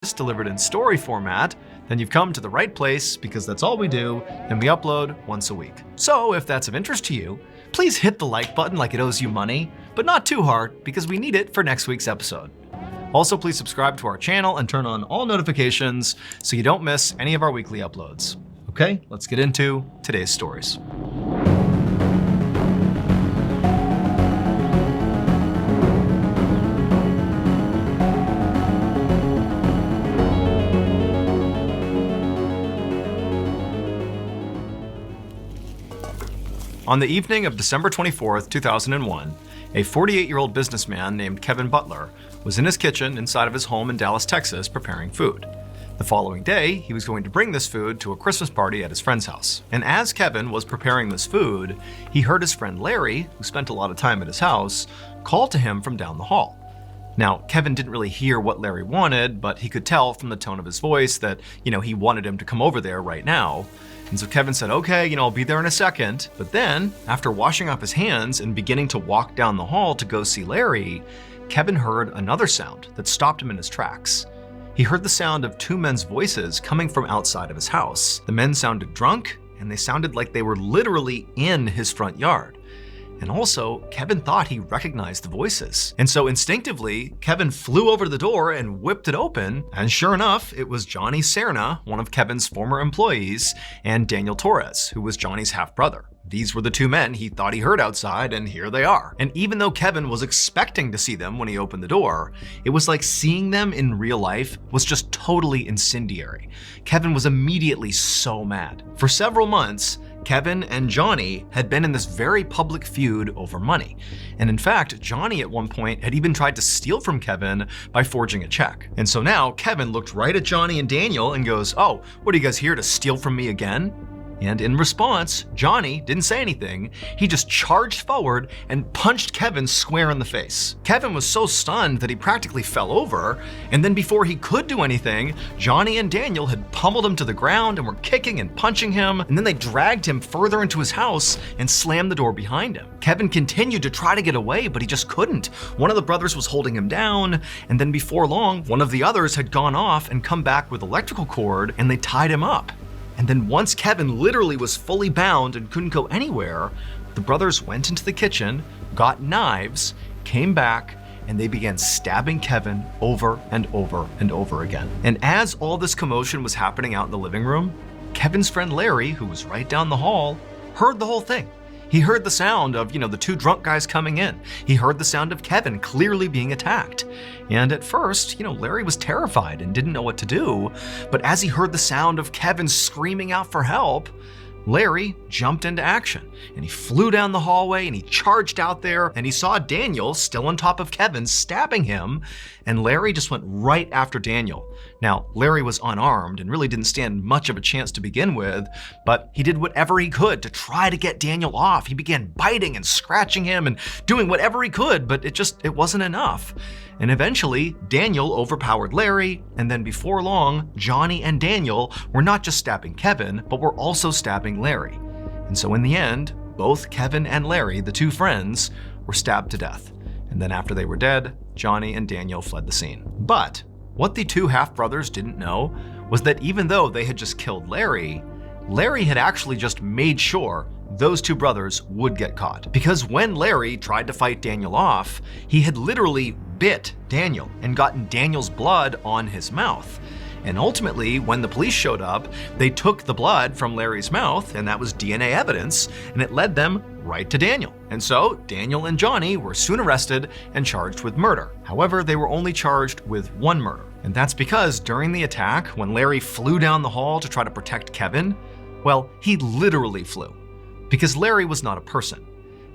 delivered in story format, then you've come to the right place because that's all we do and we upload once a week. So if that's of interest to you, please hit the like button like it owes you money, but not too hard because we need it for next week's episode. Also, please subscribe to our channel and turn on all notifications so you don't miss any of our weekly uploads. Okay, let's get into today's stories. On the evening of December 24th, 2001, a 48-year-old businessman named Kevin Butler was in his kitchen inside of his home in Dallas, Texas, preparing food. The following day, he was going to bring this food to a Christmas party at his friend's house. And as Kevin was preparing this food, he heard his friend Larry, who spent a lot of time at his house, call to him from down the hall. Now, Kevin didn't really hear what Larry wanted, but he could tell from the tone of his voice that, he wanted him to come over there right now. And so Kevin said, okay, I'll be there in a second. But then, after washing off his hands and beginning to walk down the hall to go see Larry, Kevin heard another sound that stopped him in his tracks. He heard the sound of two men's voices coming from outside of his house. The men sounded drunk, and they sounded like they were literally in his front yard. And also, Kevin thought he recognized the voices. And so instinctively, Kevin flew over to the door and whipped it open. And sure enough, it was Johnny Serna, one of Kevin's former employees, and Daniel Torres, who was Johnny's half-brother. These were the two men he thought he heard outside, and here they are. And even though Kevin was expecting to see them when he opened the door, it was like seeing them in real life was just totally incendiary. Kevin was immediately so mad. For several months, Kevin and Johnny had been in this very public feud over money. And in fact, Johnny at one point had even tried to steal from Kevin by forging a check. And so now Kevin looked right at Johnny and Daniel and goes, "Oh, what are you guys here to steal from me again?" And in response, Johnny didn't say anything. He just charged forward and punched Kevin square in the face. Kevin was so stunned that he practically fell over. And then before he could do anything, Johnny and Daniel had pummeled him to the ground and were kicking and punching him. And then they dragged him further into his house and slammed the door behind him. Kevin continued to try to get away, but he just couldn't. One of the brothers was holding him down. And then before long, one of the others had gone off and come back with electrical cord, and they tied him up. And then once Kevin literally was fully bound and couldn't go anywhere, the brothers went into the kitchen, got knives, came back, and they began stabbing Kevin over and over and over again. And as all this commotion was happening out in the living room, Kevin's friend Larry, who was right down the hall, heard the whole thing. He heard the sound of, the two drunk guys coming in. He heard the sound of Kevin clearly being attacked. And at first, Larry was terrified and didn't know what to do. But as he heard the sound of Kevin screaming out for help, Larry jumped into action, and he flew down the hallway and he charged out there, and he saw Daniel still on top of Kevin stabbing him, and Larry just went right after Daniel. Now, Larry was unarmed and really didn't stand much of a chance to begin with, but he did whatever he could to try to get Daniel off. He began biting and scratching him and doing whatever he could, but it wasn't enough. And eventually, Daniel overpowered Larry, and then before long, Johnny and Daniel were not just stabbing Kevin, but were also stabbing Larry. And so in the end, both Kevin and Larry, the two friends, were stabbed to death. And then after they were dead, Johnny and Daniel fled the scene. But what the two half-brothers didn't know was that even though they had just killed Larry, Larry had actually just made sure those two brothers would get caught. Because when Larry tried to fight Daniel off, he had literally bit Daniel and gotten Daniel's blood on his mouth. And ultimately, when the police showed up, they took the blood from Larry's mouth, and that was DNA evidence, and it led them right to Daniel. And so Daniel and Johnny were soon arrested and charged with murder. However, they were only charged with one murder. And that's because during the attack, when Larry flew down the hall to try to protect Kevin, well, he literally flew. Because Larry was not a person.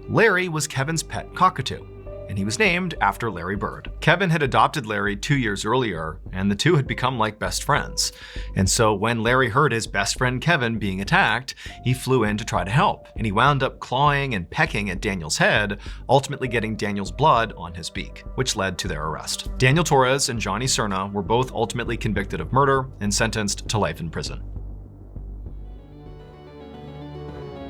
Larry was Kevin's pet cockatoo, and he was named after Larry Bird. Kevin had adopted Larry 2 years earlier, and the two had become like best friends. And so when Larry heard his best friend Kevin being attacked, he flew in to try to help, and he wound up clawing and pecking at Daniel's head, ultimately getting Daniel's blood on his beak, which led to their arrest. Daniel Torres and Johnny Serna were both ultimately convicted of murder and sentenced to life in prison.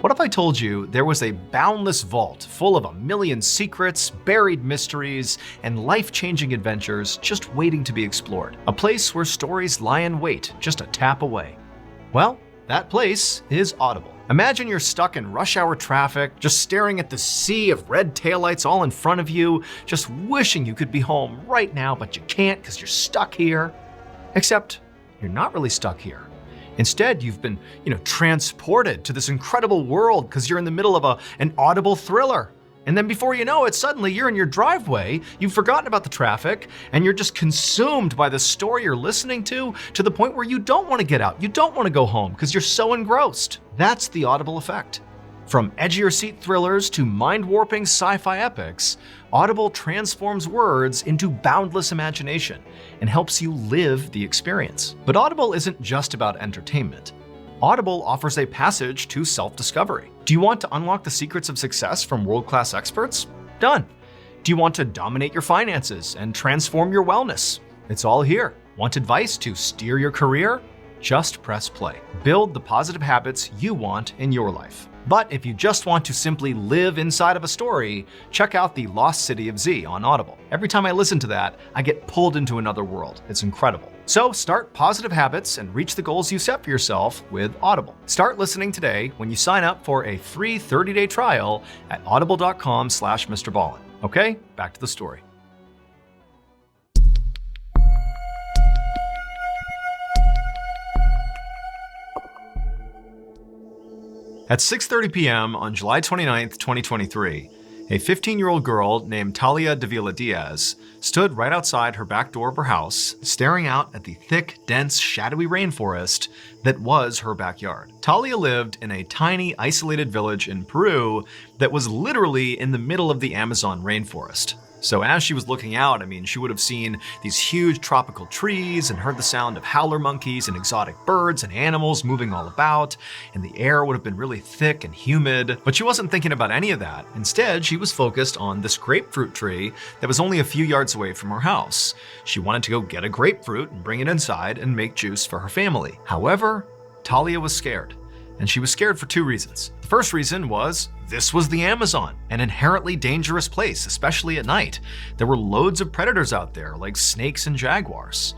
What if I told you there was a boundless vault full of a million secrets, buried mysteries, and life-changing adventures just waiting to be explored? A place where stories lie in wait just a tap away. Well, that place is Audible. Imagine you're stuck in rush hour traffic, just staring at the sea of red taillights all in front of you, just wishing you could be home right now, but you can't because you're stuck here. Except you're not really stuck here. Instead, you've been, transported to this incredible world because you're in the middle of an audible thriller. And then before you know it, suddenly you're in your driveway, you've forgotten about the traffic, and you're just consumed by the story you're listening to the point where you don't want to get out. You don't want to go home because you're so engrossed. That's the Audible effect. From edgier seat thrillers to mind-warping sci-fi epics, Audible transforms words into boundless imagination and helps you live the experience. But Audible isn't just about entertainment. Audible offers a passage to self-discovery. Do you want to unlock the secrets of success from world-class experts? Done. Do you want to dominate your finances and transform your wellness? It's all here. Want advice to steer your career? Just press play. Build the positive habits you want in your life. But if you just want to simply live inside of a story, check out The Lost City of Z on Audible. Every time I listen to that, I get pulled into another world. It's incredible. So start positive habits and reach the goals you set for yourself with Audible. Start listening today when you sign up for a free 30-day trial at audible.com/Mr. Ballin. Okay, back to the story. At 6:30 p.m. on July 29, 2023, a 15-year-old girl named Talia Davila Diaz stood right outside her back door of her house, staring out at the thick, dense, shadowy rainforest that was her backyard. Talia lived in a tiny, isolated village in Peru that was literally in the middle of the Amazon rainforest. So as she was looking out, she would have seen these huge tropical trees and heard the sound of howler monkeys and exotic birds and animals moving all about, and the air would have been really thick and humid. But she wasn't thinking about any of that. Instead, she was focused on this grapefruit tree that was only a few yards away from her house. She wanted to go get a grapefruit and bring it inside and make juice for her family. However, Talia was scared. And she was scared for two reasons. The first reason was this was the Amazon, an inherently dangerous place, especially at night. There were loads of predators out there, like snakes and jaguars.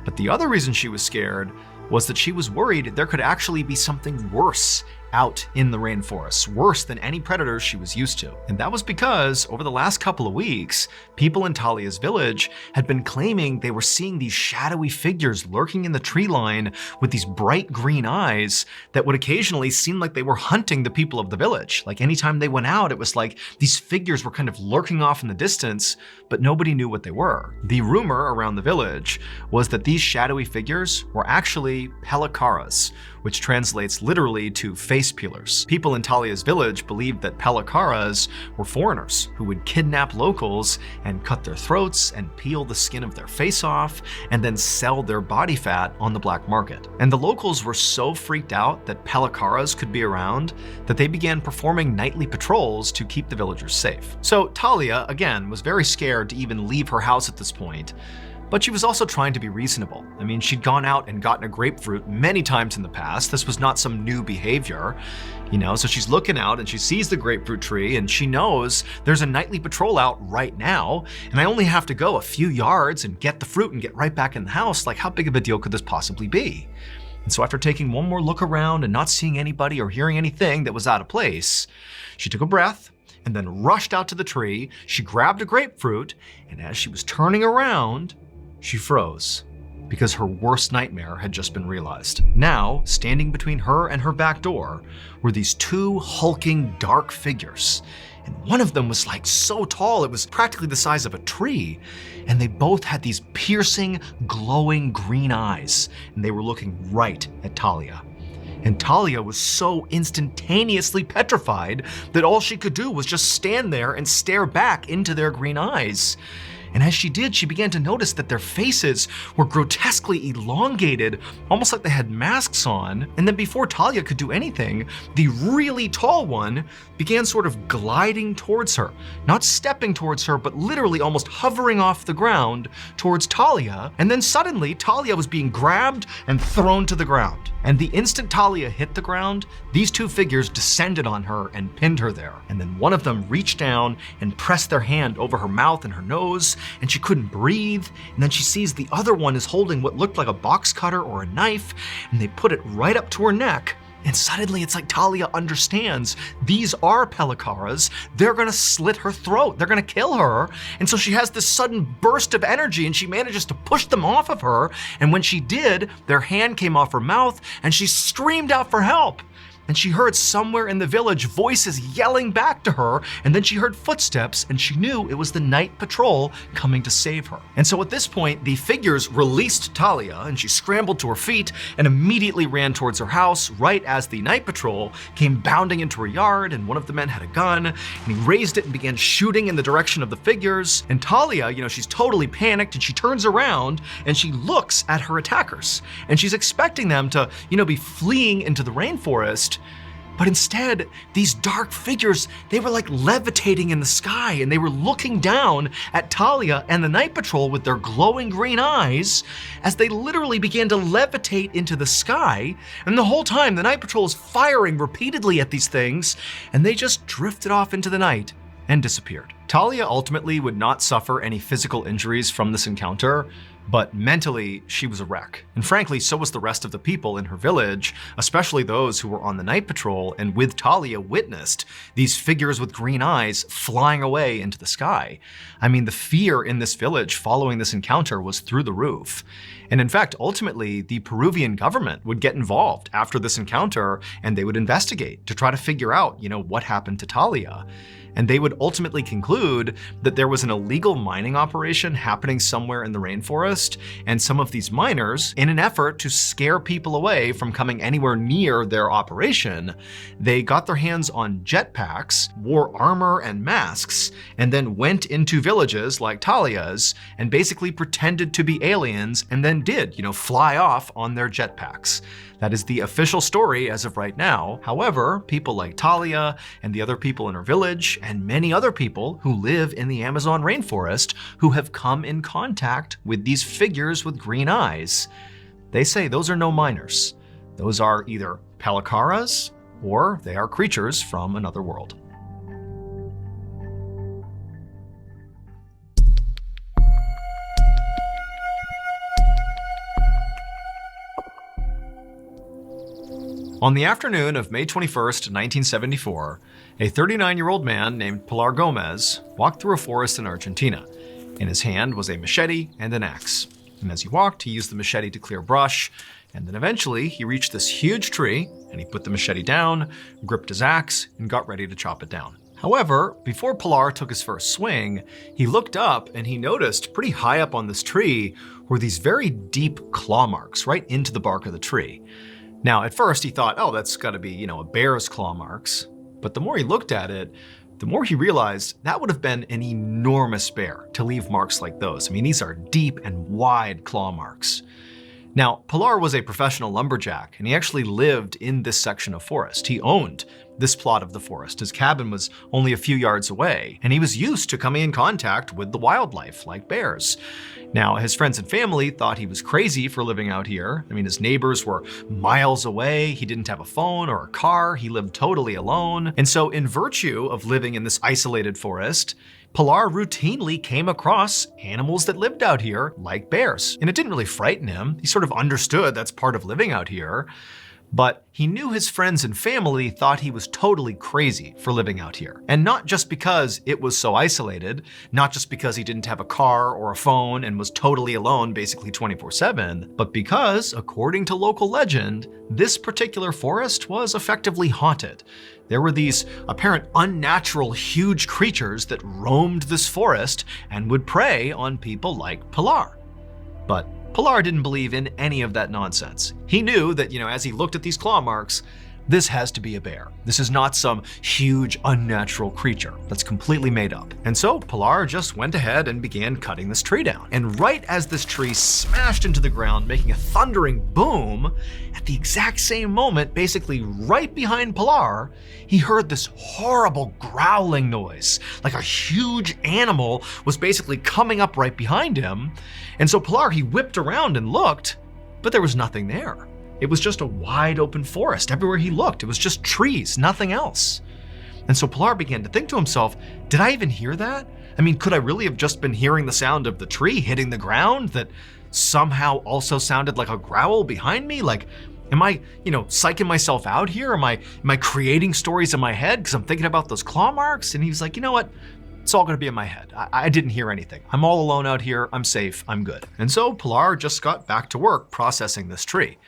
But the other reason she was scared was that she was worried there could actually be something worse out in the rainforest, worse than any predators she was used to. And that was because over the last couple of weeks, people in Talia's village had been claiming they were seeing these shadowy figures lurking in the tree line with these bright green eyes that would occasionally seem like they were hunting the people of the village. Like anytime they went out, it was like these figures were kind of lurking off in the distance, but nobody knew what they were. The rumor around the village was that these shadowy figures were actually pelikaras, which translates literally to face peelers. People in Talia's village believed that pelikaras were foreigners who would kidnap locals and cut their throats and peel the skin of their face off and then sell their body fat on the black market. And the locals were so freaked out that pelikaras could be around that they began performing nightly patrols to keep the villagers safe. So Talia, again, was very scared to even leave her house at this point. But she was also trying to be reasonable. She'd gone out and gotten a grapefruit many times in the past. This was not some new behavior, so she's looking out and she sees the grapefruit tree and she knows there's a nightly patrol out right now, and I only have to go a few yards and get the fruit and get right back in the house. Like, how big of a deal could this possibly be? And so after taking one more look around and not seeing anybody or hearing anything that was out of place, she took a breath and then rushed out to the tree. She grabbed a grapefruit, and as she was turning around, she froze because her worst nightmare had just been realized. Now, standing between her and her back door were these two hulking dark figures. And one of them was like so tall, it was practically the size of a tree. And they both had these piercing, glowing green eyes. And they were looking right at Talia. And Talia was so instantaneously petrified that all she could do was just stand there and stare back into their green eyes. And as she did, she began to notice that their faces were grotesquely elongated, almost like they had masks on. And then before Talia could do anything, the really tall one began sort of gliding towards her. Not stepping towards her, but literally almost hovering off the ground towards Talia. And then suddenly, Talia was being grabbed and thrown to the ground. And the instant Talia hit the ground, these two figures descended on her and pinned her there. And then one of them reached down and pressed their hand over her mouth and her nose, and she couldn't breathe. And then she sees the other one is holding what looked like a box cutter or a knife, and they put it right up to her neck. And suddenly it's like Talia understands these are Pelikaras. They're gonna slit her throat. They're gonna kill her. And so she has this sudden burst of energy and she manages to push them off of her. And when she did, their hand came off her mouth and she screamed out for help. And she heard somewhere in the village voices yelling back to her, and then she heard footsteps and she knew it was the night patrol coming to save her. And so at this point, the figures released Talia and she scrambled to her feet and immediately ran towards her house right as the night patrol came bounding into her yard, and one of the men had a gun and he raised it and began shooting in the direction of the figures. And Talia, she's totally panicked and she turns around and she looks at her attackers and she's expecting them to, be fleeing into the rainforest. But instead, these dark figures, they were like levitating in the sky and they were looking down at Talia and the night patrol with their glowing green eyes as they literally began to levitate into the sky. And the whole time, the night patrol is firing repeatedly at these things and they just drifted off into the night and disappeared. Talia ultimately would not suffer any physical injuries from this encounter, but mentally, she was a wreck. And frankly, so was the rest of the people in her village, especially those who were on the night patrol and with Talia witnessed these figures with green eyes flying away into the sky. I mean, the fear in this village following this encounter was through the roof. And in fact, ultimately, the Peruvian government would get involved after this encounter and they would investigate to try to figure out, what happened to Talia. And they would ultimately conclude that there was an illegal mining operation happening somewhere in the rainforest, and some of these miners, in an effort to scare people away from coming anywhere near their operation, they got their hands on jetpacks, wore armor and masks, and then went into villages like Talia's and basically pretended to be aliens and then did, fly off on their jetpacks. That is the official story as of right now. However, people like Talia and the other people in her village and many other people who live in the Amazon rainforest who have come in contact with these figures with green eyes, they say those are no miners. Those are either Pelikaras or they are creatures from another world. On the afternoon of May 21st, 1974, a 39-year-old man named Pilar Gomez walked through a forest in Argentina. In his hand was a machete and an axe. And as he walked, he used the machete to clear brush, and then eventually he reached this huge tree, and he put the machete down, gripped his axe, and got ready to chop it down. However, before Pilar took his first swing, he looked up and he noticed pretty high up on this tree were these very deep claw marks right into the bark of the tree. Now, at first he thought, oh, that's gotta be, a bear's claw marks. But the more he looked at it, the more he realized that would have been an enormous bear to leave marks like those. I mean, these are deep and wide claw marks. Now, Pilar was a professional lumberjack, and he actually lived in this section of forest. He owned this plot of the forest. His cabin was only a few yards away, and he was used to coming in contact with the wildlife, like bears. Now, his friends and family thought he was crazy for living out here. I mean, his neighbors were miles away, he didn't have a phone or a car, he lived totally alone. And so, in virtue of living in this isolated forest, Pilar routinely came across animals that lived out here, like bears. And it didn't really frighten him. He sort of understood that's part of living out here. But he knew his friends and family thought he was totally crazy for living out here. And not just because it was so isolated, not just because he didn't have a car or a phone and was totally alone basically 24/7, but because, according to local legend, this particular forest was effectively haunted. There were these apparent unnatural huge creatures that roamed this forest and would prey on people like Pilar. But Pilar didn't believe in any of that nonsense. He knew that, as he looked at these claw marks, this has to be a bear. This is not some huge unnatural creature that's completely made up. And so Pilar just went ahead and began cutting this tree down. And right as this tree smashed into the ground, making a thundering boom, at the exact same moment, basically right behind Pilar, he heard this horrible growling noise, like a huge animal was basically coming up right behind him. And so Pilar, he whipped around and looked, but there was nothing there. it was just a wide open forest. Everywhere he looked, it was just trees, nothing else. And so Pilar began to think to himself, did I even hear that? I mean, could I really have just been hearing the sound of the tree hitting the ground that somehow also sounded like a growl behind me? Like, am I, psyching myself out here? Am I creating stories in my head because I'm thinking about those claw marks? And he was like, you know what? It's all gonna be in my head. I didn't hear anything. I'm all alone out here. I'm safe. I'm good. And so Pilar just got back to work processing this tree.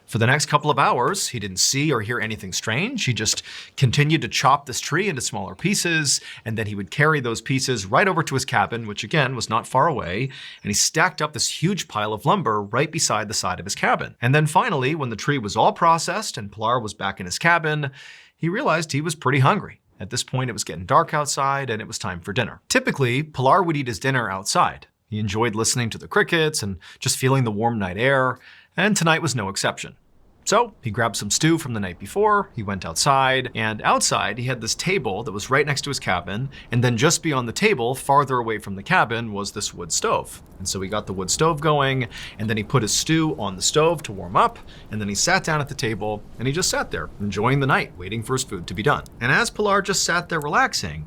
For the next couple of hours, he didn't see or hear anything strange. He just continued to chop this tree into smaller pieces, and then he would carry those pieces right over to his cabin, which again was not far away, and he stacked up this huge pile of lumber right beside the side of his cabin. And then finally, when the tree was all processed and Pilar was back in his cabin, he realized he was pretty hungry. At this point, it was getting dark outside and it was time for dinner. Typically, Pilar would eat his dinner outside. He enjoyed listening to the crickets and just feeling the warm night air, and tonight was no exception. So he grabbed some stew from the night before, he went outside, and outside he had this table that was right next to his cabin, and then just beyond the table, farther away from the cabin, was this wood stove. And so he got the wood stove going, and then he put his stew on the stove to warm up, and then he sat down at the table, and he just sat there, enjoying the night, waiting for his food to be done. And as Pilar just sat there relaxing,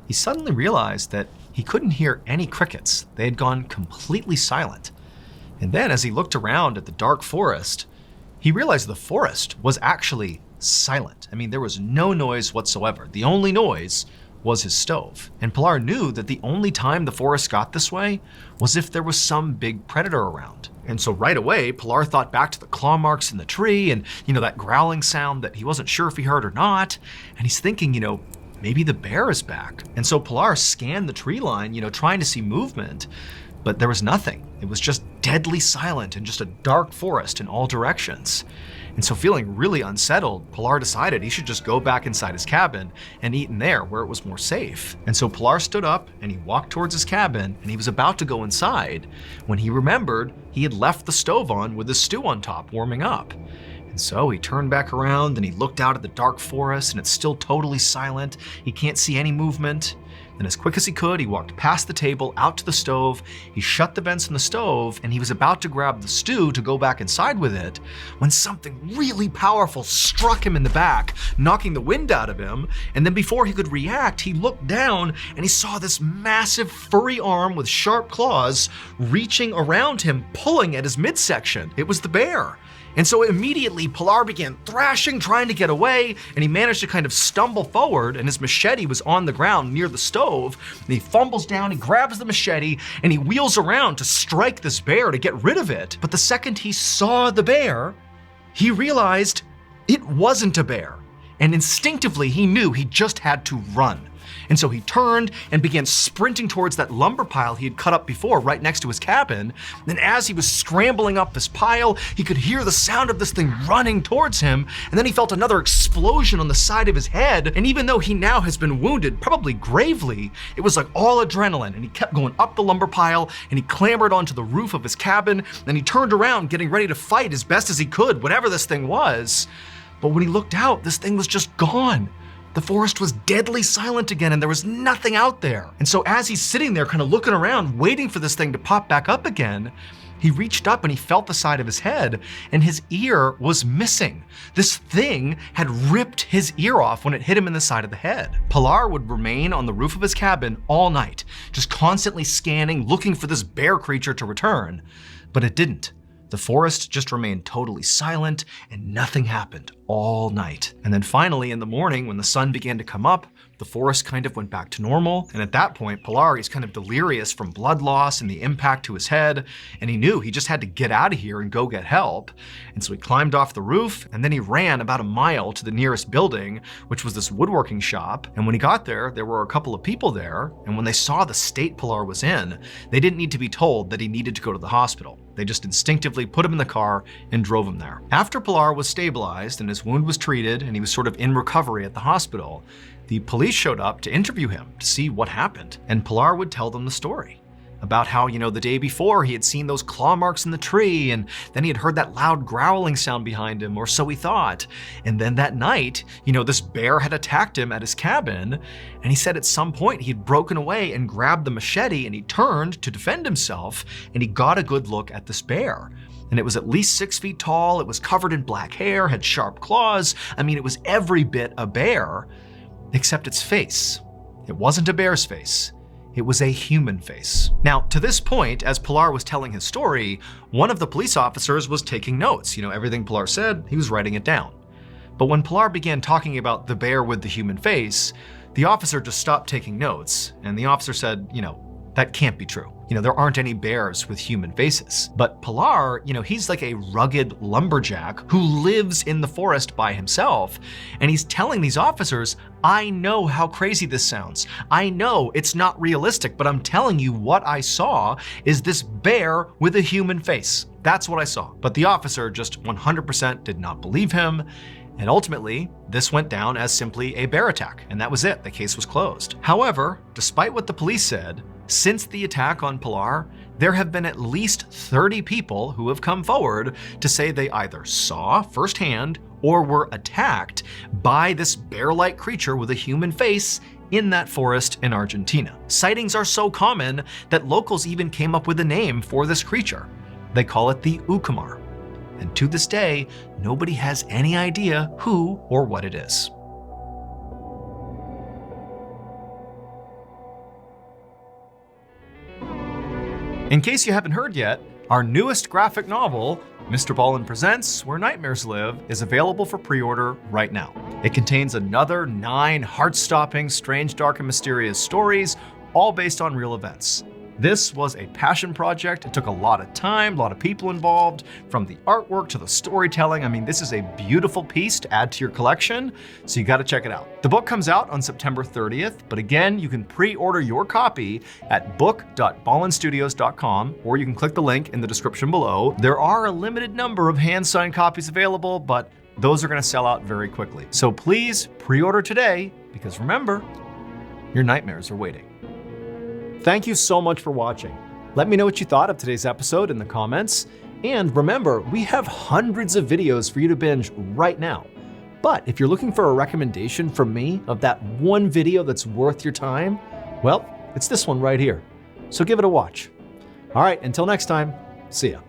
he suddenly realized that he couldn't hear any crickets. They had gone completely silent. And then as he looked around at the dark forest, he realized the forest was actually silent. I mean, there was no noise whatsoever. The only noise was his stove. And Pilar knew that the only time the forest got this way was if there was some big predator around. And so right away, Pilar thought back to the claw marks in the tree and, that growling sound that he wasn't sure if he heard or not. And he's thinking, maybe the bear is back. And so Pilar scanned the tree line, trying to see movement. But there was nothing. It was just deadly silent and just a dark forest in all directions. And so feeling really unsettled, Pilar decided he should just go back inside his cabin and eat in there where it was more safe. And so Pilar stood up and he walked towards his cabin and he was about to go inside when he remembered he had left the stove on with the stew on top warming up. And so he turned back around and he looked out at the dark forest and it's still totally silent. He can't see any movement. And as quick as he could, he walked past the table, out to the stove, he shut the vents in the stove, and he was about to grab the stew to go back inside with it, when something really powerful struck him in the back, knocking the wind out of him, and then before he could react, he looked down and he saw this massive furry arm with sharp claws reaching around him, pulling at his midsection. It was the bear. And so immediately Pilar began thrashing, trying to get away, and he managed to kind of stumble forward, and his machete was on the ground near the stove. And he fumbles down, he grabs the machete, and he wheels around to strike this bear to get rid of it. But the second he saw the bear, he realized it wasn't a bear. And instinctively he knew he just had to run. And so he turned and began sprinting towards that lumber pile he had cut up before right next to his cabin. And as he was scrambling up this pile, he could hear the sound of this thing running towards him. And then he felt another explosion on the side of his head. And even though he now has been wounded, probably gravely, it was like all adrenaline. And he kept going up the lumber pile and he clambered onto the roof of his cabin. Then he turned around, getting ready to fight as best as he could, whatever this thing was. But when he looked out, this thing was just gone. The forest was deadly silent again and there was nothing out there. And so as he's sitting there kind of looking around, waiting for this thing to pop back up again, he reached up and he felt the side of his head and his ear was missing. This thing had ripped his ear off when it hit him in the side of the head. Pilar would remain on the roof of his cabin all night, just constantly scanning, looking for this bear creature to return. But it didn't. The forest just remained totally silent and nothing happened all night. And then finally in the morning when the sun began to come up, the forest kind of went back to normal. And at that point, Pilar is kind of delirious from blood loss and the impact to his head. And he knew he just had to get out of here and go get help. And so he climbed off the roof and then he ran about a mile to the nearest building, which was this woodworking shop. And when he got there, there were a couple of people there. And when they saw the state Pilar was in, they didn't need to be told that he needed to go to the hospital. They just instinctively put him in the car and drove him there. After Pilar was stabilized and his wound was treated and he was sort of in recovery at the hospital, the police showed up to interview him to see what happened. And Pilar would tell them the story about how, the day before he had seen those claw marks in the tree and then he had heard that loud growling sound behind him, or so he thought. And then that night, this bear had attacked him at his cabin and he said at some point he had broken away and grabbed the machete and he turned to defend himself and he got a good look at this bear. and it was at least 6 feet tall. It was covered in black hair, had sharp claws. I mean, it was every bit a bear, except its face. It wasn't a bear's face. It was a human face. Now, to this point, as Pilar was telling his story, one of the police officers was taking notes. Everything Pilar said, he was writing it down. But when Pilar began talking about the bear with the human face, the officer just stopped taking notes, and the officer said, that can't be true. There aren't any bears with human faces. But Pilar, he's like a rugged lumberjack who lives in the forest by himself. And he's telling these officers, I know how crazy this sounds. I know it's not realistic, but I'm telling you what I saw is this bear with a human face. That's what I saw. But the officer just 100% did not believe him. And ultimately, this went down as simply a bear attack, and that was it. The case was closed. However, despite what the police said, since the attack on Pilar, there have been at least 30 people who have come forward to say they either saw firsthand or were attacked by this bear-like creature with a human face in that forest in Argentina. Sightings are so common that locals even came up with a name for this creature. They call it the Ucumar. And to this day, nobody has any idea who or what it is. In case you haven't heard yet, our newest graphic novel, Mr. Ballin Presents Where Nightmares Live, is available for pre-order right now. It contains another 9 heart-stopping, strange, dark, and mysterious stories, all based on real events. This was a passion project. It took a lot of time, a lot of people involved, from the artwork to the storytelling. I mean, this is a beautiful piece to add to your collection, so you gotta check it out. The book comes out on September 30th, but again, you can pre-order your copy at book.ballinstudios.com, or you can click the link in the description below. There are a limited number of hand-signed copies available, but those are gonna sell out very quickly. So please pre-order today, because remember, your nightmares are waiting. Thank you so much for watching. Let me know what you thought of today's episode in the comments. And remember, we have hundreds of videos for you to binge right now. But if you're looking for a recommendation from me of that one video that's worth your time, well, it's this one right here. So give it a watch. All right, until next time, see ya.